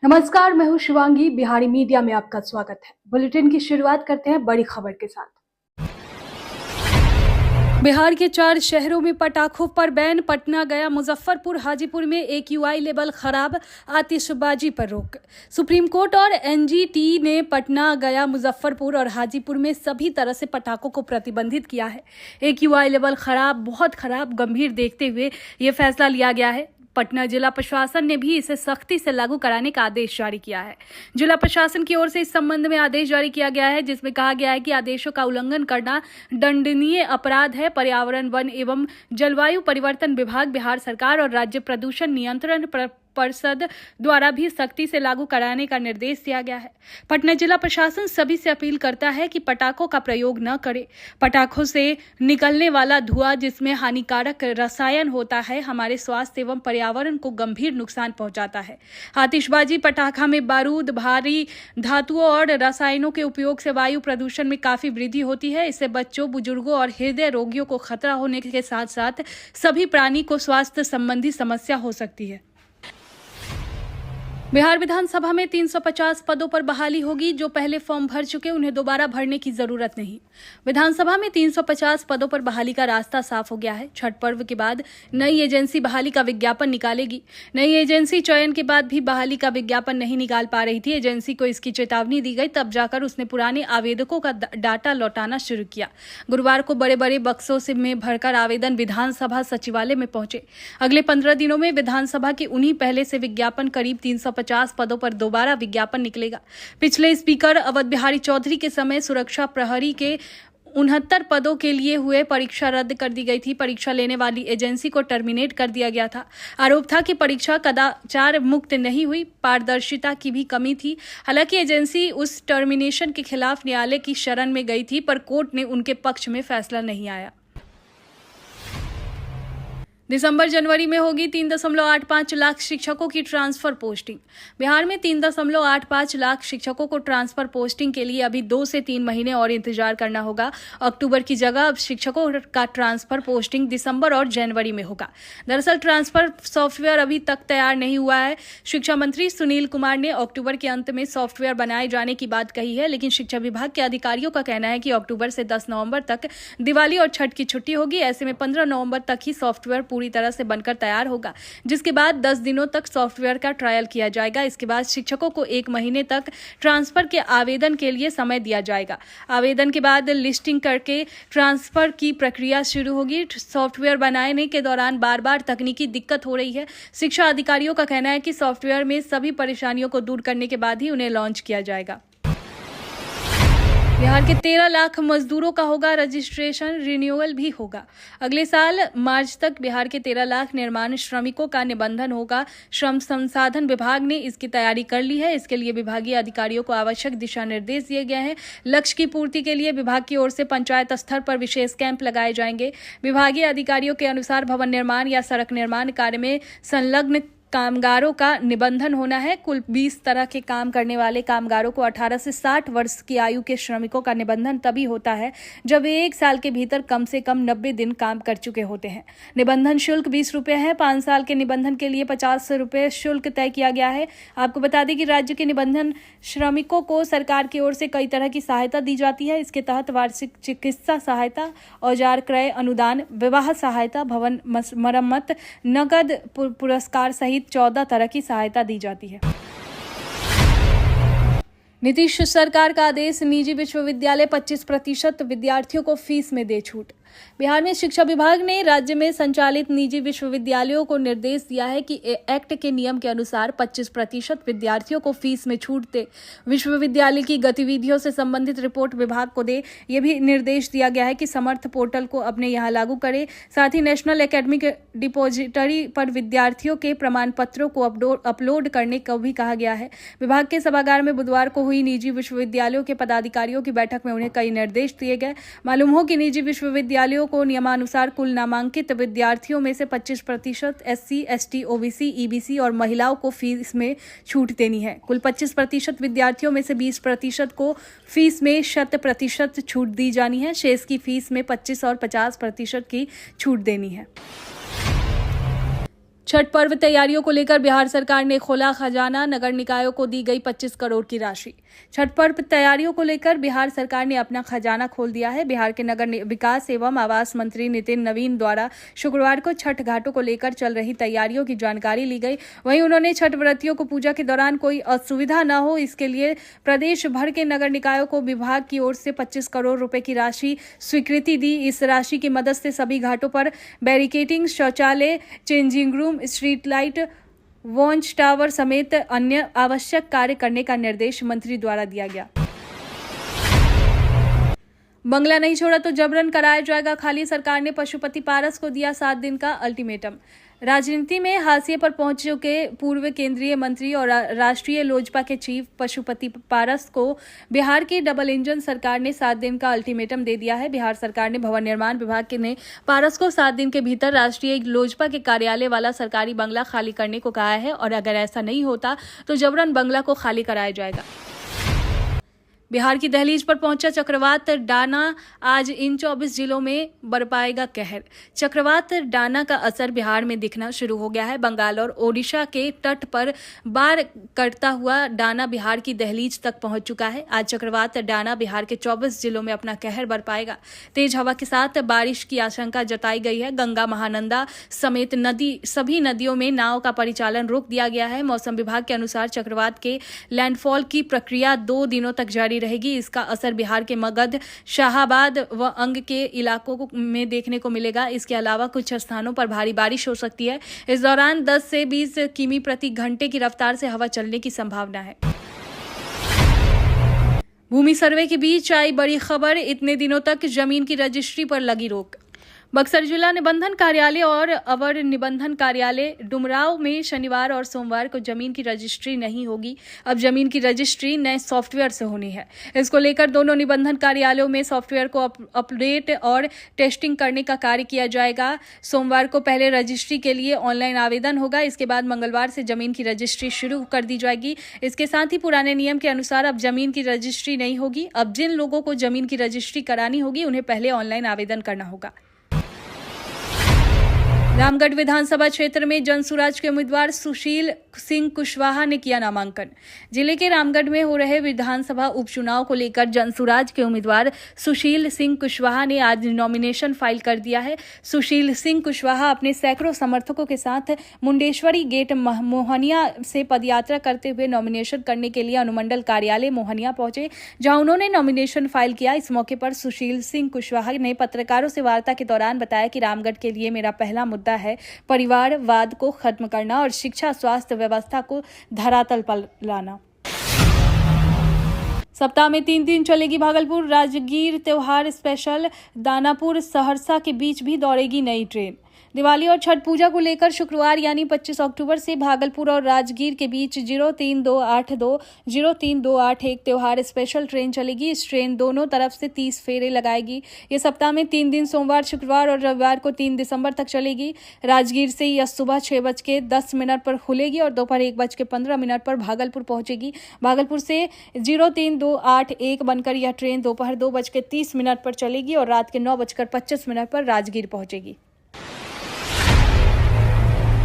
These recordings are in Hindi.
नमस्कार, मैं हूं शिवांगी। बिहारी मीडिया में आपका स्वागत है। बुलेटिन की शुरुआत करते हैं बड़ी खबर के साथ। बिहार के 4 शहरों में पटाखों पर बैन। पटना, गया, मुजफ्फरपुर, हाजीपुर में AQI लेवल खराब, आतिशबाजी पर रोक। सुप्रीम कोर्ट और NGT ने पटना, गया, मुजफ्फरपुर और हाजीपुर में सभी तरह से पटाखों को प्रतिबंधित किया है। AQI लेवल खराब, बहुत खराब, गंभीर देखते हुए ये फैसला लिया गया है। पटना जिला प्रशासन ने भी इसे सख्ती से लागू कराने का आदेश जारी किया है। जिला प्रशासन की ओर से इस संबंध में आदेश जारी किया गया है, जिसमें कहा गया है कि आदेशों का उल्लंघन करना दंडनीय अपराध है। पर्यावरण, वन एवं जलवायु परिवर्तन विभाग, बिहार सरकार और राज्य प्रदूषण नियंत्रण परिषद द्वारा भी सख्ती से लागू कराने का निर्देश दिया गया है। पटना जिला प्रशासन सभी से अपील करता है कि पटाखों का प्रयोग न करें। पटाखों से निकलने वाला धुआं, जिसमें हानिकारक रसायन होता है, हमारे स्वास्थ्य एवं पर्यावरण को गंभीर नुकसान पहुंचाता है। आतिशबाजी पटाखा में बारूद, भारी धातुओं और रसायनों के उपयोग से वायु प्रदूषण में काफी वृद्धि होती है। इससे बच्चों, बुजुर्गों और हृदय रोगियों को खतरा होने के साथ साथ सभी प्राणी को स्वास्थ्य संबंधी समस्या हो सकती है। बिहार विधानसभा में 350 पदों पर बहाली होगी। जो पहले फॉर्म भर चुके उन्हें दोबारा भरने की जरूरत नहीं। विधानसभा में 350 पदों पर बहाली का रास्ता साफ हो गया है। छठ पर्व के बाद नई एजेंसी बहाली का विज्ञापन निकालेगी। नई एजेंसी चयन के बाद भी बहाली का विज्ञापन नहीं निकाल पा रही थी। एजेंसी को इसकी चेतावनी दी गई, तब जाकर उसने पुराने आवेदकों का डाटा लौटाना शुरू किया। गुरुवार को बड़े बड़े बक्सों से में भरकर आवेदन विधानसभा सचिवालय में पहुंचे। अगले 15 दिनों में विधानसभा के उन्हीं पहले से विज्ञापन करीब 350 पदों पर दोबारा विज्ञापन निकलेगा। पिछले स्पीकर अवध बिहारी चौधरी के समय सुरक्षा प्रहरी के 69 पदों के लिए हुए परीक्षा रद्द कर दी गई थी। परीक्षा लेने वाली एजेंसी को टर्मिनेट कर दिया गया था। आरोप था कि परीक्षा कदाचार मुक्त नहीं हुई, पारदर्शिता की भी कमी थी। हालांकि एजेंसी उस टर्मिनेशन के खिलाफ न्यायालय की शरण में गई थी, पर कोर्ट ने उनके पक्ष में फैसला नहीं आया। दिसंबर जनवरी में होगी 3.85 लाख शिक्षकों की ट्रांसफर पोस्टिंग। बिहार में 3.85 लाख शिक्षकों को ट्रांसफर पोस्टिंग के लिए अभी 2 से 3 महीने और इंतजार करना होगा। अक्टूबर की जगह अब शिक्षकों का ट्रांसफर पोस्टिंग दिसंबर और जनवरी में होगा। दरअसल ट्रांसफर सॉफ्टवेयर अभी तक तैयार नहीं हुआ है। शिक्षा मंत्री सुनील कुमार ने अक्टूबर के अंत में सॉफ्टवेयर बनाए जाने की बात कही है, लेकिन शिक्षा विभाग के अधिकारियों का कहना है कि अक्टूबर से 10 नवंबर तक दिवाली और छठ की छुट्टी होगी। ऐसे में 15 नवंबर तक ही सॉफ्टवेयर पूरी तरह से बनकर तैयार होगा, जिसके बाद 10 दिनों तक सॉफ्टवेयर का ट्रायल किया जाएगा। इसके बाद शिक्षकों को 1 महीने तक ट्रांसफर के आवेदन के लिए समय दिया जाएगा। आवेदन के बाद लिस्टिंग करके ट्रांसफर की प्रक्रिया शुरू होगी। सॉफ्टवेयर बनाने के दौरान बार बार तकनीकी दिक्कत हो रही है। शिक्षा अधिकारियों का कहना है कि सॉफ्टवेयर में सभी परेशानियों को दूर करने के बाद ही उन्हें लॉन्च किया जाएगा। बिहार के 13 लाख मजदूरों का होगा रजिस्ट्रेशन, रिन्यूअल भी होगा। अगले साल मार्च तक बिहार के 13 लाख निर्माण श्रमिकों का निबंधन होगा। श्रम संसाधन विभाग ने इसकी तैयारी कर ली है। इसके लिए विभागीय अधिकारियों को आवश्यक दिशा निर्देश दिए गए हैं। लक्ष्य की पूर्ति के लिए विभाग की ओर से पंचायत स्तर पर विशेष कैंप लगाए जाएंगे। विभागीय अधिकारियों के अनुसार भवन निर्माण या सड़क निर्माण कार्य में संलग्न कामगारों का निबंधन होना है। कुल 20 तरह के काम करने वाले कामगारों को 18 से 60 वर्ष की आयु के श्रमिकों का निबंधन तभी होता है जब वे 1 साल के भीतर कम से कम 90 दिन काम कर चुके होते हैं। निबंधन शुल्क 20 रुपये है। 5 साल के निबंधन के लिए 50 रुपये शुल्क तय किया गया है। आपको बता दें कि राज्य के निबंधन श्रमिकों को सरकार की ओर से कई तरह की सहायता दी जाती है। इसके तहत वार्षिक चिकित्सा सहायता, औजार क्रय अनुदान, विवाह सहायता, भवन मरम्मत, नकद पुरस्कार सहित 14 तरह की सहायता दी जाती है। नीतीश सरकार का आदेश, निजी विश्वविद्यालय 25% विद्यार्थियों को फीस में दे छूट। बिहार में शिक्षा विभाग ने राज्य में संचालित निजी विश्वविद्यालयों को निर्देश दिया है कि एक्ट के नियम के अनुसार 25% विद्यार्थियों को फीस में छूट दे। विश्वविद्यालय की गतिविधियों से संबंधित रिपोर्ट विभाग को दे। यह भी निर्देश दिया गया है कि समर्थ पोर्टल को अपने यहाँ लागू करे। साथ ही नेशनल एकेडमिक डिपोजिटरी पर विद्यार्थियों के प्रमाण पत्रों को अपलोड करने को भी कहा गया है। विभाग के सभागार में बुधवार को हुई निजी विश्वविद्यालयों के पदाधिकारियों की बैठक में उन्हें कई निर्देश दिए गए। मालूम हो कि निजी विश्वविद्यालयों को नियमानुसार कुल नामांकित विद्यार्थियों में से 25% SC, ST, OBC, EBC और महिलाओं को फीस में छूट देनी है। कुल 25% विद्यार्थियों में से 20% को फीस में 100% छूट दी जानी है। शेष की फीस में 25 और 50% की छूट देनी है। छठ पर्व तैयारियों को लेकर बिहार सरकार ने खोला खजाना, नगर निकायों को दी गई 25 करोड़ की राशि। छठ पर्व तैयारियों को लेकर बिहार सरकार ने अपना खजाना खोल दिया है। बिहार के नगर विकास एवं आवास मंत्री नितिन नवीन द्वारा शुक्रवार को छठ घाटों को लेकर चल रही तैयारियों की जानकारी ली गई। वहीं उन्होंने छठ व्रतियों को पूजा के दौरान कोई असुविधा न हो, इसके लिए प्रदेश भर के नगर निकायों को विभाग की ओर से 25 करोड़ रुपए की राशि स्वीकृति दी। इस राशि की मदद से सभी घाटों पर बैरिकेडिंग, शौचालय, changing room, street light, watch tower समेत अन्य आवश्यक कार्य करने का निर्देश मंत्री द्वारा दिया गया। बंगला नहीं छोड़ा तो जबरन कराया जाएगा खाली, सरकार ने पशुपति पारस को दिया 7 दिन का अल्टीमेटम। राजनीति में हाशिए पर पहुंच चुके पूर्व केंद्रीय मंत्री और राष्ट्रीय लोजपा के चीफ पशुपति पारस को बिहार की डबल इंजन सरकार ने 7 दिन का अल्टीमेटम दे दिया है। बिहार सरकार ने भवन निर्माण विभाग ने पारस को 7 दिन के भीतर राष्ट्रीय लोजपा के कार्यालय वाला सरकारी बंगला खाली करने को कहा है और अगर ऐसा नहीं होता तो जबरन बंगला को खाली कराया जाएगा। बिहार की दहलीज पर पहुंचा चक्रवात डाना, आज इन 24 जिलों में बरपाएगा कहर। चक्रवात डाना का असर बिहार में दिखना शुरू हो गया है। बंगाल और ओडिशा के तट पर बार करता हुआ डाना बिहार की दहलीज तक पहुंच चुका है। आज चक्रवात डाना बिहार के 24 जिलों में अपना कहर बरपाएगा। तेज हवा के साथ बारिश की आशंका जताई गई है। गंगा, महानंदा समेत सभी नदियों में नाव का परिचालन रोक दिया गया है। मौसम विभाग के अनुसार चक्रवात के लैंडफॉल की प्रक्रिया 2 दिनों तक जारी रहेगी। इसका असर बिहार के मगध, शाहाबाद व अंग के इलाकों में देखने को मिलेगा। इसके अलावा कुछ स्थानों पर भारी बारिश हो सकती है। इस दौरान 10 से 20 किमी प्रति घंटे की रफ्तार से हवा चलने की संभावना है। भूमि सर्वे के बीच आई बड़ी खबर, इतने दिनों तक जमीन की रजिस्ट्री पर लगी रोक। बक्सर जिला निबंधन कार्यालय और अवर निबंधन कार्यालय डुमराव में शनिवार और सोमवार को जमीन की रजिस्ट्री नहीं होगी। अब जमीन की रजिस्ट्री नए सॉफ्टवेयर से होनी है। इसको लेकर दोनों निबंधन कार्यालयों में सॉफ्टवेयर को अपडेट और टेस्टिंग करने का कार्य किया जाएगा। सोमवार को पहले रजिस्ट्री के लिए ऑनलाइन आवेदन होगा। इसके बाद मंगलवार से जमीन की रजिस्ट्री शुरू कर दी जाएगी। इसके साथ ही पुराने नियम के अनुसार अब जमीन की रजिस्ट्री नहीं होगी। अब जिन लोगों को जमीन की रजिस्ट्री करानी होगी उन्हें पहले ऑनलाइन आवेदन करना होगा। रामगढ़ विधानसभा क्षेत्र में जनसुराज के उम्मीदवार सुशील सिंह कुशवाहा ने किया नामांकन। जिले के रामगढ़ में हो रहे विधानसभा उपचुनाव को लेकर जनसुराज के उम्मीदवार सुशील सिंह कुशवाहा ने आज नॉमिनेशन फाइल कर दिया है। सुशील सिंह कुशवाहा अपने सैकड़ों समर्थकों के साथ मुंडेश्वरी गेट मोहनिया से पदयात्रा करते हुए नॉमिनेशन करने के लिए अनुमंडल कार्यालय मोहनिया पहुंचे, जहां उन्होंने नॉमिनेशन फाइल किया। इस मौके पर सुशील सिंह कुशवाहा ने पत्रकारों से वार्ता के दौरान बताया कि रामगढ़ के लिए मेरा पहला मुद्दा है परिवारवाद को खत्म करना और शिक्षा स्वास्थ्य व्यवस्था को धरातल पर लाना। सप्ताह में 3 दिन चलेगी भागलपुर राजगीर त्योहार स्पेशल। दानापुर सहरसा के बीच भी दौड़ेगी नई ट्रेन। दिवाली और छठ पूजा को लेकर शुक्रवार यानी 25 अक्टूबर से भागलपुर और राजगीर के बीच 03282 03281 त्योहार स्पेशल ट्रेन चलेगी। इस ट्रेन दोनों तरफ से 30 फेरे लगाएगी। ये सप्ताह में 3 दिन सोमवार, शुक्रवार और रविवार को 3 दिसंबर तक चलेगी। राजगीर से यह सुबह 6:10 पर खुलेगी और दोपहर 1:15 पर भागलपुर पहुंचेगी। भागलपुर से 03281 बनकर यह ट्रेन दोपहर 2:30 पर चलेगी और रात के 9:25 पर राजगीर पहुंचेगी।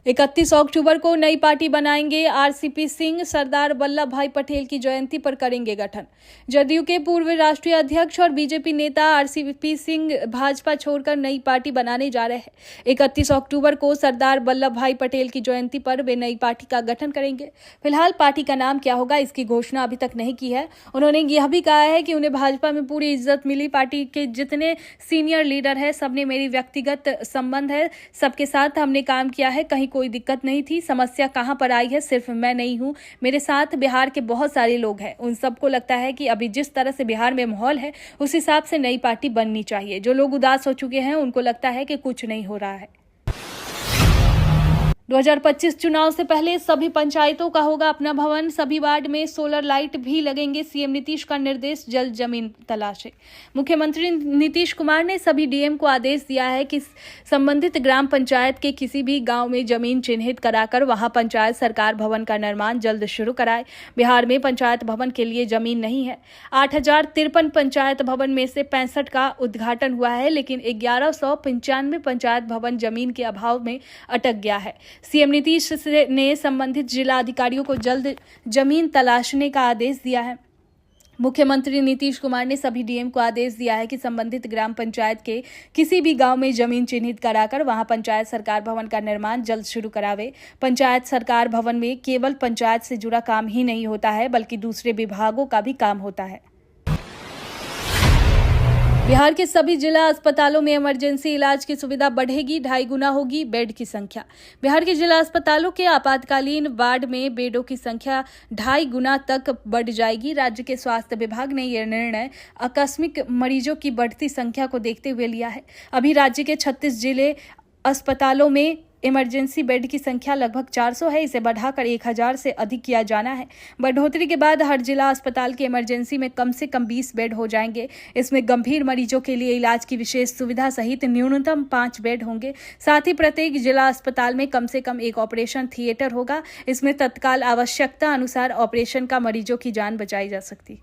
31 अक्टूबर को नई पार्टी बनाएंगे आरसीपी सिंह। सरदार वल्लभ भाई पटेल की जयंती पर करेंगे गठन। जदयू के पूर्व राष्ट्रीय अध्यक्ष और बीजेपी नेता आरसीपी सिंह भाजपा छोड़कर नई पार्टी बनाने जा रहे हैं। 31 अक्टूबर को सरदार वल्लभ भाई पटेल की जयंती पर वे नई पार्टी का गठन करेंगे। फिलहाल पार्टी का नाम क्या होगा इसकी घोषणा अभी तक नहीं की है। उन्होंने यह भी कहा है कि उन्हें भाजपा में पूरी इज्जत मिली। पार्टी के जितने सीनियर लीडर है सबने मेरी व्यक्तिगत संबंध है, सबके साथ हमने काम किया है, कहीं कोई दिक्कत नहीं थी। समस्या कहां पर आई है, सिर्फ मैं नहीं हूं, मेरे साथ बिहार के बहुत सारे लोग हैं। उन सबको लगता है कि अभी जिस तरह से बिहार में माहौल है उस हिसाब से नई पार्टी बननी चाहिए। जो लोग उदास हो चुके हैं उनको लगता है कि कुछ नहीं हो रहा है। 2025 चुनाव से पहले सभी पंचायतों का होगा अपना भवन। सभी वार्ड में सोलर लाइट भी लगेंगे। सीएम नीतीश का निर्देश, जल्द जमीन तलाशें। मुख्यमंत्री नीतीश कुमार ने सभी डीएम को आदेश दिया है कि संबंधित ग्राम पंचायत के किसी भी गांव में जमीन चिन्हित कराकर वहां पंचायत सरकार भवन का निर्माण जल्द शुरू कराए। बिहार में पंचायत भवन के लिए जमीन नहीं है। 8053 पंचायत भवन में से 65 का उद्घाटन हुआ है, लेकिन 1195 पंचायत भवन जमीन के अभाव में अटक गया है। सीएम नीतीश ने संबंधित जिला अधिकारियों को जल्द जमीन तलाशने का आदेश दिया है। मुख्यमंत्री नीतीश कुमार ने सभी डीएम को आदेश दिया है कि संबंधित ग्राम पंचायत के किसी भी गांव में जमीन चिन्हित कराकर वहां पंचायत सरकार भवन का निर्माण जल्द शुरू करावे। पंचायत सरकार भवन में केवल पंचायत से जुड़ा काम ही नहीं होता है, बल्कि दूसरे विभागों का भी काम होता है। बिहार के सभी जिला अस्पतालों में इमरजेंसी इलाज की सुविधा बढ़ेगी, 2.5 गुना होगी बेड की संख्या। बिहार के जिला अस्पतालों के आपातकालीन वार्ड में बेडों की संख्या 2.5 गुना तक बढ़ जाएगी। राज्य के स्वास्थ्य विभाग ने यह निर्णय आकस्मिक मरीजों की बढ़ती संख्या को देखते हुए लिया है। अभी राज्य के 36 जिले अस्पतालों में इमरजेंसी बेड की संख्या लगभग 400 है। इसे बढ़ाकर 1000 से अधिक किया जाना है। बढ़ोतरी के बाद हर जिला अस्पताल के इमरजेंसी में कम से कम 20 बेड हो जाएंगे। इसमें गंभीर मरीजों के लिए इलाज की विशेष सुविधा सहित न्यूनतम 5 बेड होंगे। साथ ही प्रत्येक जिला अस्पताल में कम से कम एक ऑपरेशन थिएटर होगा। इसमें तत्काल आवश्यकता अनुसार ऑपरेशन का मरीजों की जान बचाई जा सकती है।